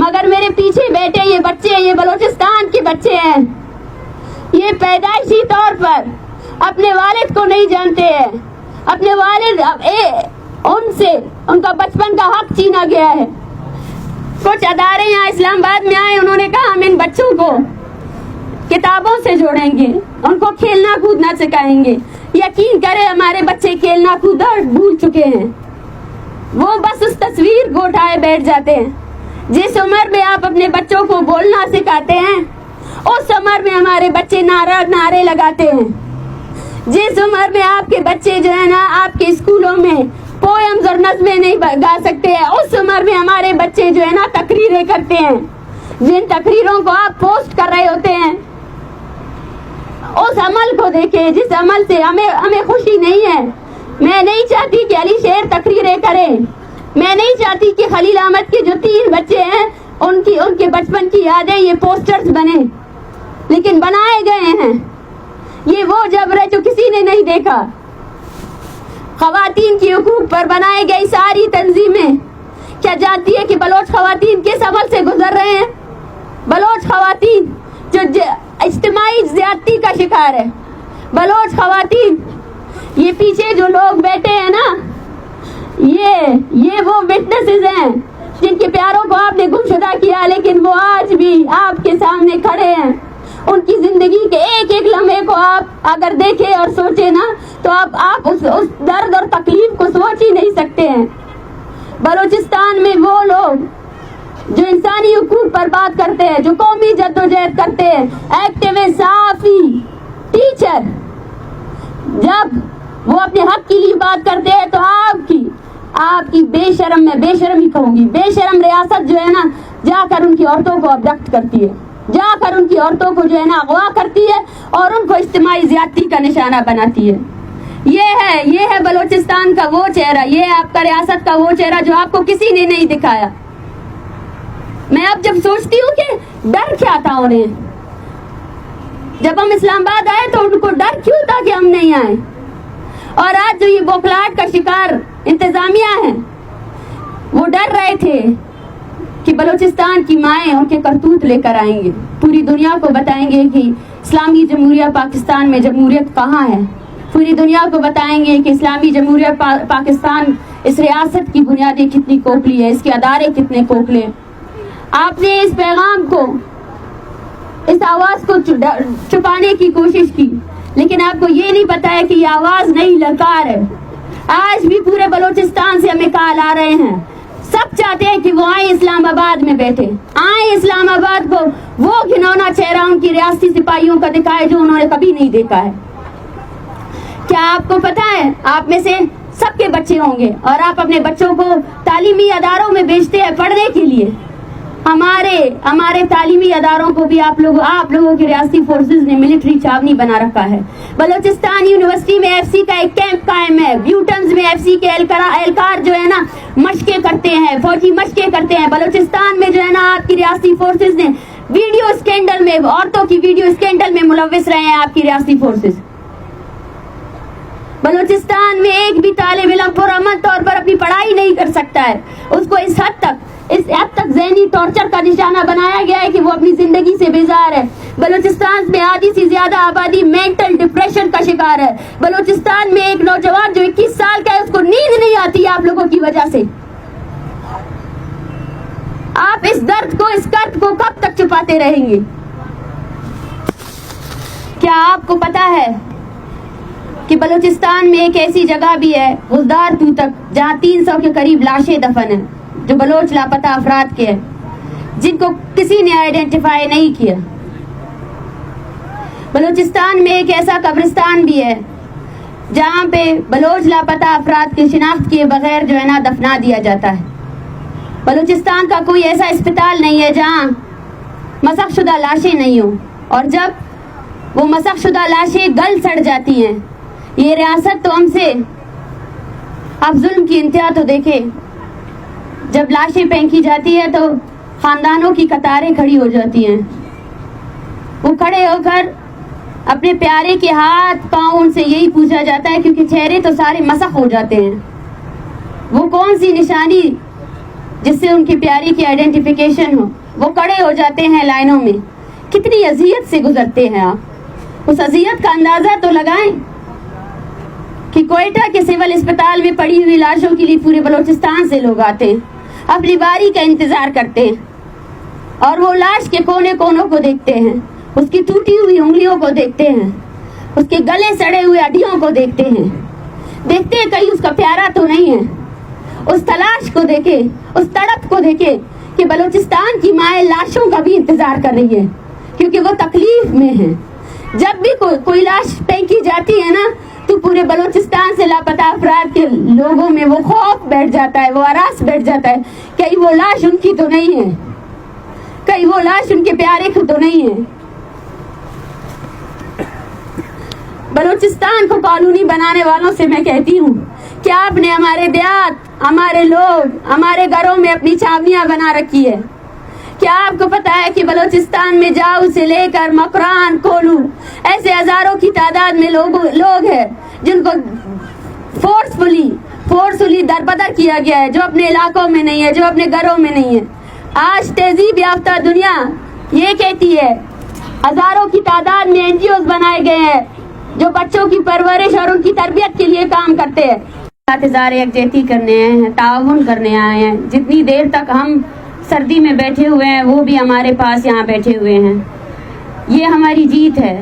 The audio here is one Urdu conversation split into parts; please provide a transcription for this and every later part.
مگر میرے پیچھے بیٹھے یہ بچے، یہ بلوچستان کے بچے ہیں، یہ پیدائشی طور پر اپنے والد کو نہیں جانتے ہیں، اپنے والد ان سے ان کا بچپن کا حق چھینا گیا ہے۔ کچھ ادارے یہاں اسلام آباد میں آئے، انہوں نے کہا ہم ان بچوں کو کتابوں سے جوڑیں گے، ان کو کھیلنا کودنا سکھائیں گے۔ یقین کرے ہمارے بچے کھیلنا کودنا بھول چکے ہیں، وہ بس اس تصویر کو اٹھائے بیٹھ جاتے ہیں۔ جس عمر میں آپ اپنے بچوں کو بولنا سکھاتے ہیں اس عمر میں ہمارے بچے نعرے لگاتے ہیں۔ جس عمر میں آپ کے بچے جو ہے نا آپ کے اسکولوں میں پوئمز اور نظمیں نہیں گا سکتے ہیں، اس عمر میں ہمارے بچے جو ہے نا تقریریں کرتے ہیں، جن تقریروں کو آپ پوسٹ کر رہے ہوتے ہیں۔ اس عمل کو دیکھیں جس عمل سے ہمیں خوشی نہیں ہے۔ میں نہیں چاہتی کہ علی شیر تقریریں کرے، میں نہیں چاہتی کہ خلیل احمد کے جو 3 بچے ہیں ان کے بچپن کی یادیں یہ پوسٹرز بنے، لیکن بنائے گئے ہیں۔ یہ وہ جبر ہے جو کسی نے نہیں دیکھا۔ خواتین کی حقوق پر بنائے گئی ساری تنظیمیں کیا جانتی ہے کہ بلوچ خواتین کس عمل سے گزر رہے ہیں؟ بلوچ خواتین جو اجتماعی زیادتی کا شکار ہے، بلوچ خواتین، یہ پیچھے جو لوگ بیٹھے ہیں نا، یہ وہ وٹنسز ہیں جن کے پیاروں کو آپ نے گمشدہ کیا، لیکن وہ آج بھی آپ کے سامنے کھڑے ہیں۔ ان کی زندگی کے ایک ایک لمحے کو آپ اگر دیکھیں اور سوچیں نا تو آپ اس درد اور تکلیف کو سوچ ہی نہیں سکتے ہیں۔ بلوچستان میں وہ لوگ جو انسانی حقوق پر بات کرتے ہیں، جو قومی جدوجہد کرتے ہیں، ایکٹیوسٹ، صحافی، ٹیچر، جب وہ اپنے حق کے لیے بات کرتے ہیں تو آپ کی بے شرم، میں بے شرم ہی کہوں گی، بے شرم ریاست جو ہے نا جا کر ان کی عورتوں کو ابڈکٹ کرتی ہے، جا کر ان کی عورتوں کو جو ہے نا اغوا کرتی ہے اور ان کو اجتماعی زیادتی کا نشانہ بناتی ہے۔ یہ ہے بلوچستان کا وہ چہرہ، یہ ہے آپ کا ریاست کا وہ چہرہ جو آپ کو کسی نے نہیں دکھایا۔ میں اب جب سوچتی ہوں کہ ڈر کیا تھا انہیں، جب ہم اسلام آباد آئے تو ان کو ڈر کیوں تھا کہ ہم نہیں آئے، اور آج جو یہ بوکھلاہٹ کا شکار انتظامیہ ہے وہ ڈر رہے تھے کہ بلوچستان کی مائیں ان کے کرتوت لے کر آئیں گے، پوری دنیا کو بتائیں گے کہ اسلامی جمہوریہ پاکستان میں جمہوریت کہاں ہے، پوری دنیا کو بتائیں گے کہ اسلامی جمہوریہ پاکستان اس ریاست کی بنیادیں کتنی کھوکھلی ہے، اس کے ادارے کتنے کھوکھلے۔ آپ نے اس پیغام کو، اس آواز کو چھپانے کی کوشش کی، لیکن آپ کو یہ نہیں پتا ہے کہ یہ آواز نئی للکار ہے۔ آج بھی پورے بلوچستان سے ہمیں کال آ رہے ہیں، سب چاہتے ہیں کہ وہ آئیں اسلام آباد میں بیٹھے، آئیں اسلام آباد کو وہ گھنونا چہرہ ان کی ریاستی سپاہیوں کا دکھائے جو انہوں نے کبھی نہیں دیکھا ہے۔ کیا آپ کو پتا ہے آپ میں سے سب کے بچے ہوں گے اور آپ اپنے بچوں کو تعلیمی اداروں میں بھیجتے ہیں پڑھنے کے لیے۔ ہمارے تعلیمی اداروں کو بھی آپ لوگوں کی ریاستی فورسز نے ملٹری چھاونی بنا رکھا ہے۔ بلوچستان یونیورسٹی میں ایف سی کا ایک کیمپ قائم ہے، بیوٹنز میں ایف سی کے اہلکار جو ہے نا مشقیں کرتے ہیں، فوجی مشقیں کرتے ہیں۔ بلوچستان میں جو ہے نا آپ کی ریاستی فورسز نے ویڈیو اسکینڈل میں، عورتوں کی ویڈیو اسکینڈل میں ملوث رہے ہیں آپ کی ریاستی فورسز۔ بلوچستان میں ایک بھی طالب علم پرامن طور پر اپنی پڑھائی نہیں کر سکتا ہے، اس کو اس حد تک ذہنی ٹارچر کا نشانہ بنایا گیا ہے کہ وہ اپنی زندگی سے بیزار ہے۔ بلوچستان میں آدھی سے زیادہ آبادی مینٹل ڈپریشن کا شکار ہے۔ بلوچستان میں ایک نوجوان جو 21 سال کا ہے اس کو نیند نہیں آتی ہے آپ لوگوں کی وجہ سے۔ آپ اس درد کو، اس کرب کو کب تک چھپاتے رہیں گے؟ کیا آپ کو پتا ہے کہ بلوچستان میں ایک ایسی جگہ بھی ہے غزدار توتک جہاں 300 کے قریب لاشیں دفن ہیں جو بلوچ لاپتہ افراد کے ہیں، جن کو کسی نے آئیڈینٹیفائی نہیں کیا۔ بلوچستان میں ایک ایسا قبرستان بھی ہے جہاں پہ بلوچ لاپتہ افراد کی شناخت کیے بغیر جو ہے نا دفنا دیا جاتا ہے۔ بلوچستان کا کوئی ایسا اسپتال نہیں ہے جہاں مسخ شدہ لاشیں نہیں ہوں، اور جب وہ مسخ شدہ لاشیں گل سڑ جاتی ہیں، یہ ریاست تو ہم سے، آپ ظلم کی انتہا تو دیکھیں، جب لاشیں پھینکی جاتی ہے تو خاندانوں کی قطاریں کھڑی ہو جاتی ہیں، وہ کھڑے ہو کر اپنے پیارے کے ہاتھ پاؤں ان سے یہی پوچھا جاتا ہے، کیونکہ چہرے تو سارے مسخ ہو جاتے ہیں، وہ کون سی نشانی جس سے ان کی پیاری کی آئیڈینٹیفیکیشن ہو، وہ کڑے ہو جاتے ہیں لائنوں میں. کتنی اذیت سے گزرتے ہیں آپ. اس اذیت کا اندازہ تو لگائیں کہ کوئٹہ کے سول اسپتال میں پڑی ہوئی لاشوں کے لیے پورے بلوچستان سے لوگ آتے ہیں، اپنی باری کا انتظار کرتے ہیں، اور وہ لاش کے کونے کونوں کو دیکھتے ہیں، اس کی ٹوٹی ہوئی انگلیوں کو دیکھتے ہیں، اس کے گلے سڑے ہوئے ہڈیوں کو دیکھتے ہیں کہیں اس کا پیارا تو نہیں ہے. اس تلاش کو دیکھے، اس تڑپ کو دیکھے کہ بلوچستان کی مائیں لاشوں کا بھی انتظار کر رہی ہے، کیونکہ وہ تکلیف میں ہے. جب بھی کوئی لاش پھینکی جاتی ہے نا تو پورے بلوچستان سے لاپتہ افراد کے لوگوں میں وہ خوف بیٹھ جاتا ہے، وہ ہراس بیٹھ جاتا ہے، کہیں وہ لاش ان کی تو نہیں ہے، کہیں وہ لاش ان کے پیارے کی تو نہیں ہے. بلوچستان کو کالونی بنانے والوں سے میں کہتی ہوں کہ آپ نے ہمارے دیہات، ہمارے لوگ، ہمارے گھروں میں اپنی چھاونیاں بنا رکھی ہے. کیا آپ کو پتا ہے کہ بلوچستان میں جاؤ سے لے کر مکران، کولو، ایسے ہزاروں کی تعداد میں لوگ ہیں جن کو فورسفلی دربدر کیا گیا ہے، جو اپنے علاقوں میں نہیں ہے، جو اپنے گھروں میں نہیں ہے. آج تہذیب یافتہ دنیا یہ کہتی ہے، ہزاروں کی تعداد میں NGOs بنائے گئے ہیں جو بچوں کی پرورش اور ان کی تربیت کے لیے کام کرتے ہیں. اظہار یکجہتی کرنے ہیں، تعاون کرنے آئے ہیں. جتنی دیر تک ہم سردی میں بیٹھے ہوئے ہیں وہ بھی ہمارے پاس یہاں بیٹھے ہوئے ہیں. یہ ہماری جیت ہے.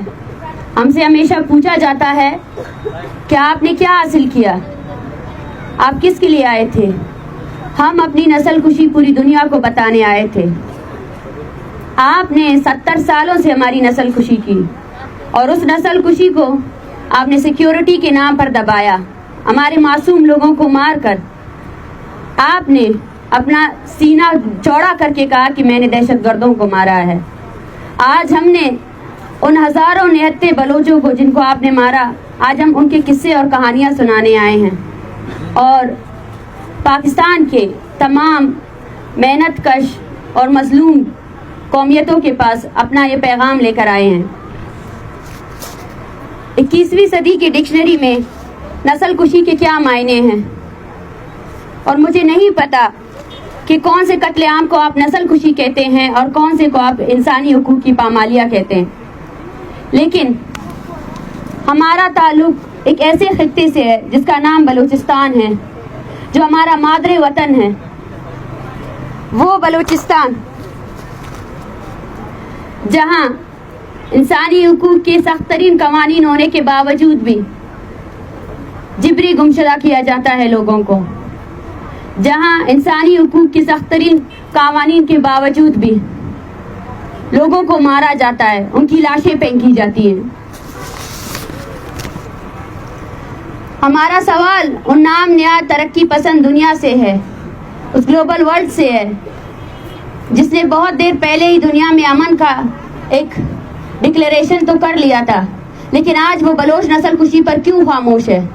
ہم سے ہمیشہ پوچھا جاتا ہے کہ آپ نے کیا حاصل کیا، آپ کس کے لیے آئے تھے. ہم اپنی نسل کشی پوری دنیا کو بتانے آئے تھے. آپ نے 70 سالوں سے ہماری نسل کشی کی، اور اس نسل کشی کو آپ نے سیکیورٹی کے نام پر دبایا. ہمارے معصوم لوگوں کو مار کر آپ نے اپنا سینہ چوڑا کر کے کہا کہ میں نے دہشت گردوں کو مارا ہے. آج ہم نے ان ہزاروں نہتے بلوچوں کو جن کو آپ نے مارا، آج ہم ان کے قصے اور کہانیاں سنانے آئے ہیں، اور پاکستان کے تمام محنت کش اور مظلوم قومیتوں کے پاس اپنا یہ پیغام لے کر آئے ہیں. 21ویں صدی کی ڈکشنری میں نسل کشی کے کیا معنی ہیں، اور مجھے نہیں پتا کہ کون سے قتل عام کو آپ نسل کشی کہتے ہیں اور کون سے کو آپ انسانی حقوق کی پامالیاں کہتے ہیں. لیکن ہمارا تعلق ایک ایسے خطے سے ہے جس کا نام بلوچستان ہے، جو ہمارا مادر وطن ہے. وہ بلوچستان جہاں انسانی حقوق کے سخت ترین قوانین ہونے کے باوجود بھی جبری گمشدہ کیا جاتا ہے لوگوں کو، جہاں انسانی حقوق کے سخت ترین قوانین کے باوجود بھی لوگوں کو مارا جاتا ہے، ان کی لاشیں پھینکی جاتی ہیں. ہمارا سوال ان نام نہاد ترقی پسند دنیا سے ہے، اس گلوبل ورلڈ سے ہے جس نے بہت دیر پہلے ہی دنیا میں امن کا ایک ڈکلیریشن تو کر لیا تھا، لیکن آج وہ بلوچ نسل کشی پر کیوں خاموش ہے.